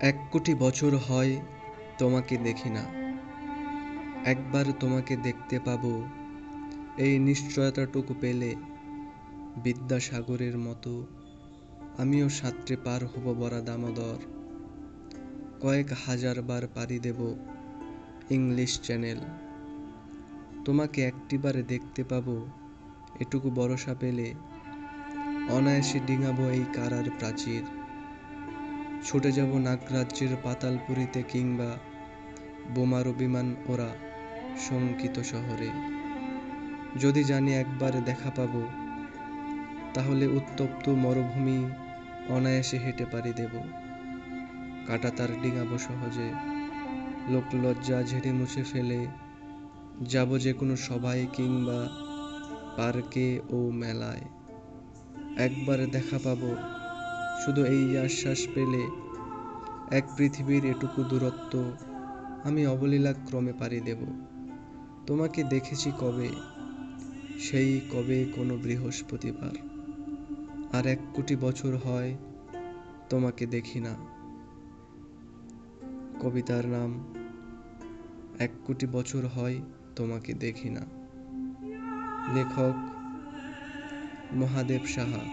এক কোটি বছর হয় তোমাকে দেখি না, একবার তোমাকে দেখতে পাবো, এই নিশ্চয়তাটুকু পেলে বিদ্যাসাগরের মতো আমিও সাঁতরে পার হব বড়া দামোদর। কয়েক হাজার বার পাড়ি দেব ইংলিশ চ্যানেল, তোমাকে একটিবার দেখতে পাবো, এটুকু ভরসা পেলে অনায়াসে ডিঙাবো এই কারার প্রাচীর। ছুটে যাব নাগরাজ্যের পাতালপুরীতে, কিংবা বোমারু বিমান ওরা শঙ্কিত শহরে। যদি জানি একবার দেখা পাবো, তাহলে উত্তপ্ত মরুভূমি অনায়াসে হেঁটে পাড়ি দেব। কাঁটাতার ডিঙাবো সহজে, লোকলজ্জা ঝেড়ে মুছে ফেলে যাব যে কোনো সভায় কিংবা পার্কে ও মেলায়। একবার দেখা পাবো, শুধু এই আশ্বাস পেলে এক পৃথিবীর এটুকু দূরত্ব আমি অবলীলাক্রমে পাড়ি দেব। তোমাকে দেখেছি কবে, সেই কবে কোনো বৃহস্পতিবার। আর এক কোটি বছর হয় তোমাকে দেখি না। কবিতার নাম এক কোটি বছর হয় তোমাকে দেখি না। লেখক মহাদেব সাহা।